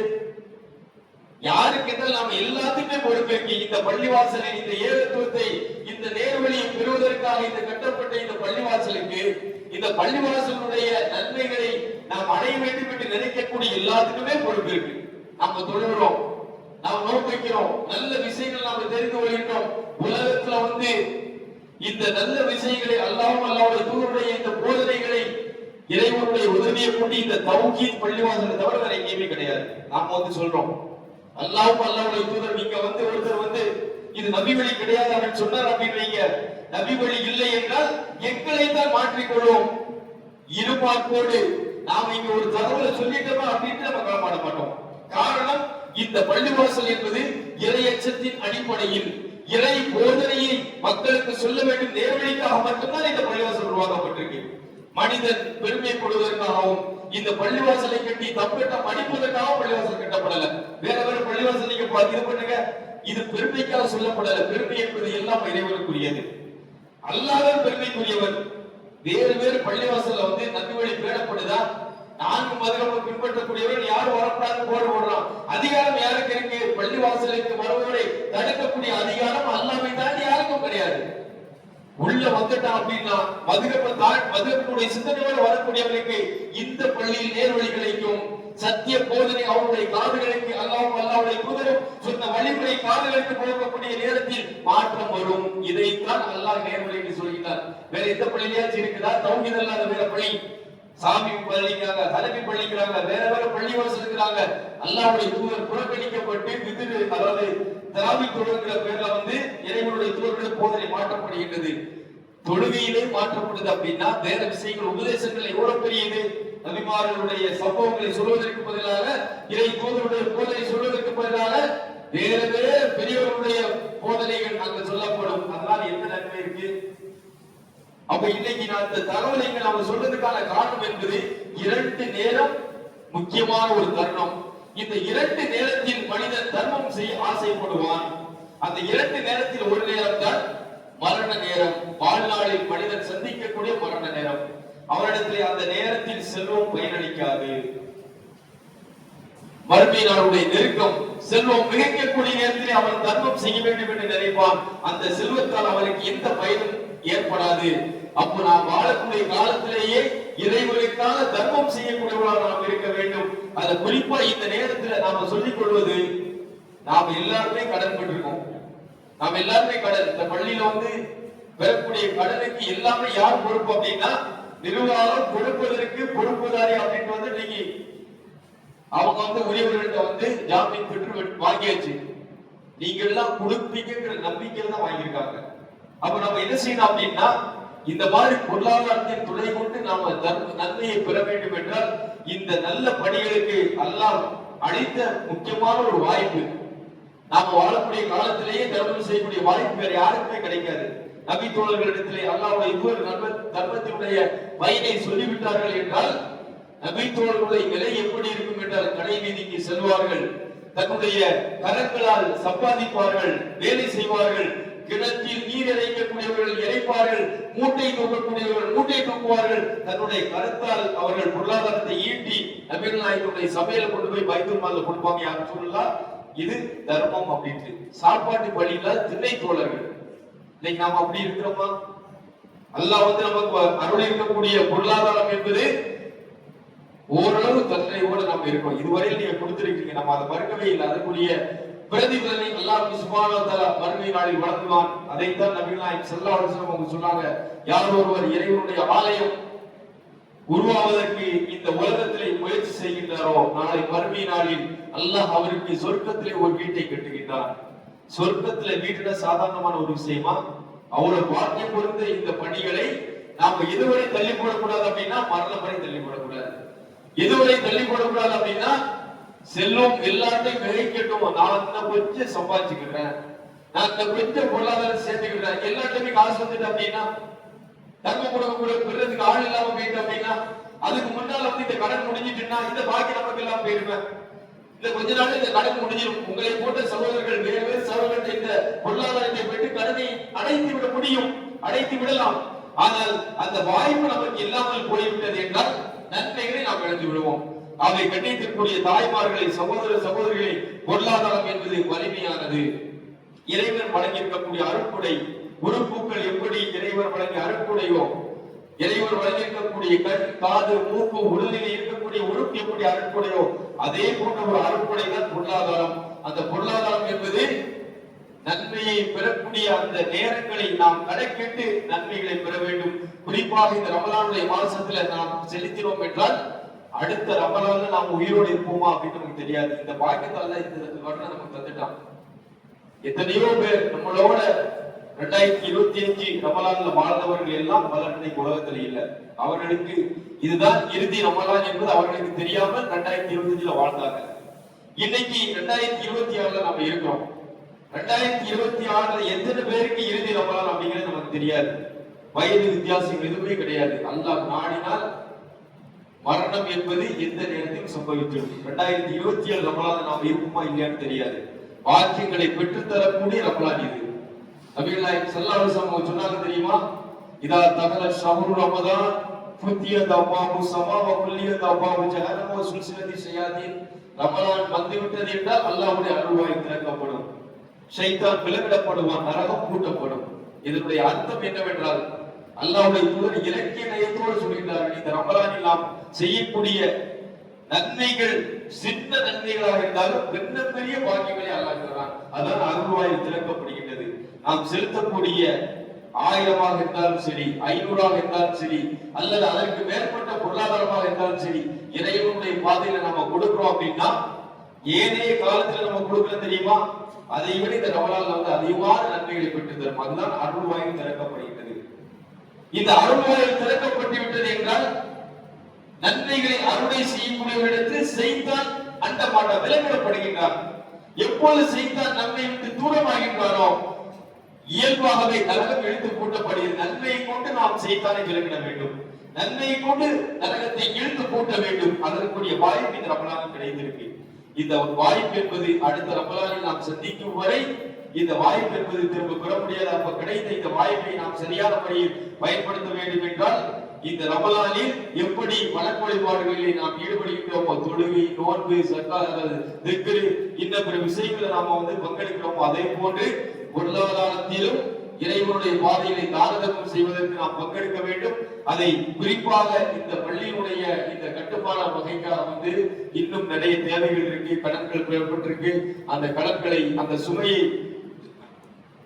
யாருக்கு என்றால் நாம எல்லாத்துக்குமே பொறுப்பு இருக்கு. இந்த பள்ளிவாசலை, இந்த ஏகத்துவத்தை, இந்த நேர்வழியை பெறுவதற்காக இந்த கட்டப்பட்ட இந்த பள்ளிவாசலுக்கு, இந்த பள்ளிவாசலுடைய நன்மைகளை நாம் அடைய வேண்டும் என்று நினைக்கக்கூடிய எல்லாத்துக்குமே பொறுப்பு இருக்கு. நம்ம தொழுகிறோம், நாம் நோக்கு வைக்கிறோம், நல்ல விஷயங்கள் நாம தெரிந்து கொள்கின்றோம். உலகத்துல வந்து இந்த நல்ல விஷயங்களை அல்லாஹ்வுடைய தூதருடைய இந்த போதனைகளை இறைவனுடைய உதவியை கொண்டு இந்த தௌஹீத் பள்ளிவாசலை தவிர வேற எங்கேயுமே கிடையாது. நாம வந்து சொல்றோம் அல்லாஹ்வுடைய தூதர் நீங்க வந்து ஒருத்தர் வந்து இது நபி வழி கிடையாது அப்படின்னு சொன்னார் அப்படின்றீங்க. நபி வழி இல்லை என்றால் எங்களை தான் மாற்றிக்கொள்வோம். இருமாப்போடு நாம இங்க ஒரு தகவலை சொல்லிட்டோமா அப்படின்ட்டு நம்ம கவலைப்பட மாட்டோம். காரணம், இந்த பள்ளிவாசல் என்பது இறையச்சத்தின் அடிப்படையில் இறை போதனையை மக்களுக்கு சொல்ல வேண்டும் நேர்வழிக்காக மட்டும்தான் இந்த பள்ளிவாசல் உருவாக்கப்பட்டிருக்கு. மனிதன் பெருமைப்படுவதற்காகவும் இந்த பள்ளிவாசலை கட்டி தப்பெட்டம் அடிப்பதற்காக பள்ளிவாசல் கட்டப்படல. வேற வேற பள்ளிவாசல் நீங்க இது பண்ணுங்க, இது பெருமைக்காக சொல்லப்படல. பெருமை என்பது எல்லாம் இறைவனுக்குரியது. அல்லாஹ் பெருமைக்குரியவன். வேறு வேறு பள்ளிவாசல்ல வந்து நபி வழி பேணப்படுதா? 4 மதுரவை பின்பற்றக்கூடியவர்கள் யாரும் வரக்கூடாது போர்டு போடுறான். அதிகாரம் யாருக்கு இருக்கு? பள்ளிவாசலுக்கு வருவதை தடுக்கக்கூடிய அதிகாரம் அல்லாஹ்வை தாண்டி யாருக்கும் கிடையாது. உள்ள வந்துட்டான் அப்படின்னா மதுரப்புடைய சிந்தனையோடு வரக்கூடியவர்களுக்கு இந்த பள்ளியில் நேர்வழி கிடைக்கும். சத்திய போதனை அவருடைய காதுகளுக்கு அல்லாஹ்வுடைய தூதரும் சொன்ன வழிமுறை காதுகளுக்கு போகக்கூடிய நேரத்தில் மாற்றம் வரும். இதைத்தான் அல்லாஹ் நேர்வழி என்று சொல்கிறார். வேற எந்த பள்ளியாச்சும் இருக்குதா? தௌஹீத் அல்லாத வேற பள்ளி, சாமி பள்ளிக்கிறாங்க, ஹனபி பள்ளிக்கிறாங்க, வேற வேற பள்ளிவாசல் இருக்கிறாங்க. அல்லாஹ்வுடைய தூதர் புறக்கணிக்கப்பட்டு விதிரு, அதாவது தராவி தொழுகிற பேர்ல வந்து இறைவனுடைய தூதருடைய போதனை மாற்றப்படுகின்றது. தொழுகையிலே மாற்றப்படுது அப்படின்னா வேற விஷயங்கள் உபதேசங்கள் எவ்வளவு பெரியது. நபிமார்களுடைய சம்பவங்களை சொல்வதற்கு பதிலாக இறை தூதருடைய போதனை சொல்வதற்கு பதிலாக வேற வேற பெரியவர்களுடைய போதனைகள் அங்கு சொல்லப்படும். அதனால என்ன நன்மை இருக்கு? அப்ப இன்னைக்கு நான் இந்த தகவலை நாம சொல்றதுக்கான காரணம் என்பது 2 நேரம் முக்கியமான ஒரு தருணம். இந்த 2 நேரத்தில் மனிதன் தர்மம் செய்ய ஆசைப்படுவான். அந்த 2 நேரத்தில் ஒரு நேரம் தான் மரண நேரம். வாழ்நாளில் மனிதன் சந்திக்கக்கூடிய மரண நேரம். அவரிடத்திலே அந்த நேரத்தில் செல்வம் பயனளிக்காது. மறுமை நாளுடைய நெருக்கம், செல்வம் மிகைக்கக்கூடிய நேரத்திலே அவன் தர்மம் செய்ய வேண்டும் என்று நினைப்பான். அந்த செல்வத்தால் அவனுக்கு எந்த பயனும் ஏற்படாது. அப்ப நாம் வாழக்கூடிய காலத்திலேயே இறைவனுக்காக தர்மம் செய்யக்கூடியவர்களாக நாம் இருக்க வேண்டும். அதை குறிப்பா இந்த நேரத்தில் நாம சொல்லிக் கொள்வது, நாம் எல்லாருமே கடன் பெற்றிருக்கோம். நாம் எல்லாருமே கடன். இந்த பள்ளியில வந்து பெறக்கூடிய கடனுக்கு எல்லாமே யார் பொறுப்பு அப்படின்னா நிர்வாகம் கொடுப்பதற்கு பொறுப்புதாரி அப்படின்னு வந்து இன்னைக்கு அவங்க வந்து உரியவர்கள்ட்ட வந்து ஜாமீன் பெற்று வாங்கியாச்சு. நீங்க எல்லாம் கொடுப்பீங்கிற நம்பிக்கையில தான் வாங்கியிருக்காங்க. அப்ப நம்ம என்ன செய்யணும் அப்படின்னா இந்த மாதிரி பொருளாதாரத்தின் துணை கொண்டு நாம நன்மையை பெற வேண்டும் என்றால் இந்த நல்ல பணிகளுக்கு அல்லாஹ் அளித்த முக்கியமான ஒரு வாய்ப்பு. நாம வாழக்கூடிய காலத்திலேயே தர்மம் செய்யக்கூடிய வாய்ப்பு வேற யாருக்குமே கிடைக்காது. நபி தோழர்களிடத்திலே அல்லாஹ்வுடைய இன்னொரு தர்மத்தினுடைய பயனை சொல்லிவிட்டார்கள் என்றால் நபி தோழர்களுடைய நிலை எப்படி இருக்கும் என்றால் கடை வீதிக்கு செல்வார்கள், தன்னுடைய கரங்களால் சம்பாதிப்பார்கள், வேலை செய்வார்கள், கிணற்றில் நீர் இறைக்கக்கூடியவர்கள் இறைப்பார்கள், மூட்டை தூக்கக்கூடியவர்கள் மூட்டை தூக்குவார்கள். தன்னுடைய கருத்தால் அவர்கள் பொருளாதாரத்தை ஈட்டி நபிகள் நாயகனுடைய சமையலை கொண்டு போய் பைத்துல் மால்ல கொடுப்பாங்க. யாரும் சொல்லலாம் இது தர்மம் அப்படின்ட்டு. சாப்பாட்டு பள்ளியில திண்ணை தோழர்கள். இன்னைக்கு நாம அப்படி இருக்கிறோமா? அல்லாஹ் வந்து நமக்கு அருள் இருக்கக்கூடிய பொருளாதாரம் என்பது ஓரளவு தன்மையோடு நம்ம இருக்கோம். இதுவரையில் நீங்க கொடுத்திருக்கீங்க, நம்ம அதை மறுக்கவே இல்லை. அதற்குரிய பிரதிபலனை அல்லாஹ் சுப்ஹானஹு வ தஆலா மறுமை நாளில் வழங்குவான். அதைத்தான் நபிகள் நாயகம் ஸல்லல்லாஹு அலைஹி வஸல்லம் அவங்க சொன்னாங்க, யார் ஒருவர் இறைவனுடைய ஆலயம் உருவாவதற்கு இந்த உலகத்திலே முயற்சி செய்கின்றாரோ நாளை மறுமை நாளில் அல்லாஹ் அவருக்கு சொர்க்கத்திலே ஒரு வீட்டை கட்டுகின்றார். சொர்க்கத்திலே வீட்டுல சாதாரணமான ஒரு விஷயமா? அவ்வளவு பாக்கியம் பொருந்த இந்த பணிகளை நாம எதுவரை தள்ளி போடக்கூடாது அப்படின்னா மரணம் வரை தள்ளி போடக்கூடாது. எதுவரை தள்ளி போடக்கூடாது அப்படின்னா செல்வம் எல்லாத்தையும் மிகைக்கட்டும். நான் இன்னும் கொஞ்சம் சம்பாதிச்சுக்கிறேன், நான் இன்னும் கொஞ்சம் பொருளாதாரம் சேர்த்துக்கிறேன், எல்லாத்தையுமே காசு வந்துட்டு அப்படின்னா தர்மம் கொடுக்க பெறதுக்கு ஆள் இல்லாம போயிட்டு அப்படின்னா அதுக்கு முன்னால வந்து இந்த கடன் முடிஞ்சிட்டுன்னா இந்த பாக்கி நமக்கு எல்லாம் போயிருவேன். இந்த கொஞ்ச நாள் இந்த கடன் முடிஞ்சிடும். உங்களை போட்ட சகோதரர்கள் வேறு வேறு சகோதரர்கள் இந்த பொருளாதாரத்தை பெற்று கடனை அடைத்து விட முடியும், அடைத்து விடலாம். ஆனால் அந்த வாய்ப்பு நமக்கு இல்லாமல் போய்விட்டது என்றால் நன்மைகளை நாம் இழந்து விடுவோம். அவை கண்டித்திருக்கூடிய தாய்மார்களை, சகோதர சகோதரிகளை, பொருளாதாரம் என்பது வலிமையானது. இறைவன் வழங்கியிருக்கக்கூடிய அருட்கொடை உறுப்புகள் எப்படி இறைவர் வழங்கிய அருட்கொடையோ, இறைவர் வழங்கியிருக்கக்கூடிய கண், காது, மூக்கு, உடலில் இருக்கக்கூடிய உறுப்பு எப்படி அருட்கொடையோ அதே போன்ற ஒரு அருட்கொடை தான் பொருளாதாரம். அந்த பொருளாதாரம் என்பது நன்மையை பெறக்கூடிய அந்த நேரங்களை நாம் கணக்கிட்டு நன்மைகளை பெற வேண்டும். குறிப்பாக இந்த ரமலானுடைய மாசத்துல நாம் செலுத்தினோம் என்றால் அடுத்த ரமலான்ல நாம் உயிரோடு இருப்போமா அப்படின்னு நமக்கு தெரியாது. இந்த பாக்கியத்தால இந்த வருடம் நமக்கு தந்துட்டான். எத்தனையோ பேர் நம்மளோட 2025 ரமலான்ல வாழ்ந்தவர்கள் எல்லாம் பலர் இன்னைக்கு உலகத்துல இல்ல. அவர்களுக்கு இதுதான் இறுதி ரமலான் என்பது அவர்களுக்கு தெரியாமல் 2025 வாழ்ந்தாங்க. இன்னைக்கு 2026 நம்ம இருக்கிறோம். 2026 எத்தனை பேருக்கு இறுதி ரமலான் அப்படிங்கிறது நமக்கு தெரியாது. வயது வித்தியாசம் எதுவுமே கிடையாது. அல்லாஹ் நாடினால் மரணம் என்பது எந்த நேரத்திலும் சம்பவிக்கும். 2027 ரமலான் நாம் இருப்போமா இல்லையான்னு தெரியாது. வாக்கியங்களை பெற்றுத்தரக்கூடிய ரமலான் இது. நபிகள் நாயகம் ஸல்லல்லாஹு அலைஹி வஸல்லம் சொன்னாங்க தெரியுமா? இதா தகல ஷஹ்ரு ரமதான் ஃபுத்தியத் அப்வாபு ஸமா வ குல்லியத் அப்வாபு ஜஹன்னம வ சுல்சிலதி ஷயாதீன். ரமலான் வந்துவிட்டது என்றால் அல்லாஹ்வுடைய அருள்வாய் திறக்கப்படும், ஷைத்தான் விலக்கிடப்படுவான், நரகம் பூட்டப்படும். இதனுடைய அர்த்தம் என்னவென்றால் அல்லாஹ்வுடைய தூதர் இலக்கிய நயத்தோடு சொல்கிறார்கள், இந்த ரமலானில் நாம் செய்யக்கூடிய நன்மைகள் சின்ன நன்மைகளாக இருந்தாலும் பெரிய பெரிய பாக்கியங்களை அல்லாஹ் தருகிறான். அதான் அருள்வாய் திறக்கப்படுகின்றது. நாம் செலுத்தக்கூடிய 1000 இருந்தாலும் சரி, 500 இருந்தாலும் சரி, அல்லது அதற்கு மேற்பட்ட பொருளாதாரமாக இருந்தாலும் சரி, இறைவனுடைய பாதையில நாம கொடுக்கிறோம் அப்படின்னா ஏனைய காலத்துல நம்ம கொடுக்கல தெரியுமா, அதை விட இந்த ரமலான்ல வந்து அதிகமான நன்மைகளை பெற்று தரும். அதுதான் அருள்வாயில் திறக்கப்படுகின்றது. இந்த அருள்வாயில் திறக்கப்பட்டு விட்டது என்றால் நன்மைகளை அறுவடை செய்யக்கூடியவரிடத்தில் செய்தான் அந்த மாட்ட விலகிடப்படுகின்றார். எப்போது செய்தான் நம்மை விட்டு தூரமாகின்றாரோ இயல்பாகவே நரகம் இழுத்து கூட்டப்படுகிறது. நன்மையை கொண்டு நாம் செய்தானை விலகிட வேண்டும், நன்மையை கொண்டு நரகத்தை இழுத்து கூட்ட வேண்டும். அதற்குரிய வாய்ப்பு இந்த ரமலானில் கிடைத்திருக்கு. இந்த வாய்ப்பு என்பது அடுத்த ரமலானில் நாம் சந்திக்கும் வரை இந்த வாய்ப்பு என்பது திரும்ப பெற முடியாது. அப்ப கிடைத்த இந்த வாய்ப்பை நாம் சரியான முறையில் பயன்படுத்த வேண்டும் என்றால் இந்த ரமலானில் எப்படி வழக்கு வழிபாடுகளில் நாம் ஈடுபடுகின்றோமோ, தொழுகை, நோன்பு, சக்காத், திக்ர், இன்ன பிற விஷயங்களை நாம வந்து பங்கெடுக்கிறோமோ, அதே போன்று பொருளாதாரத்திலும் இறைவனுடைய பாதைகளை தாரதம் செய்வதற்கு நாம் பங்கெடுக்க வேண்டும். அதை குறிப்பாக இந்த பள்ளியினுடைய இந்த கட்டுப்பாடு வகைக்காக வந்து இன்னும் நிறைய தேவைகள் இருக்கு, கடன்கள் பெறப்பட்டிருக்கு. அந்த கடன்களை, அந்த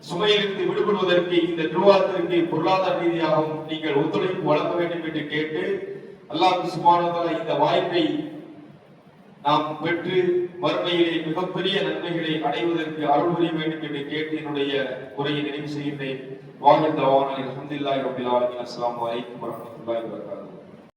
சுமையிலிருந்து விடுபடுவதற்கு இந்த நிர்வாகத்திற்கு பொருளாதார ரீதியாகவும் நீங்கள் ஒத்துழைப்பு வழங்க வேண்டும் என்று கேட்டு, அல்லாஹ் சுப்ஹானஹு வ தஆலா இந்த வாய்ப்பை நாம் பெற்று மறுமையிலே மிகப்பெரிய நன்மைகளை அடைவதற்கு அருள் புரிய வேண்டும் என்று கேட்டு என்னுடைய உரையை நிறைவு செய்கின்றேன். வாஹிர் தவானா அல்ஹம்துலில்லாஹி ரப்பில் ஆலமீன். அஸ்ஸலாமு அலைக்கும் வரஹ்மத்துல்லாஹி வபரகாத்துஹு.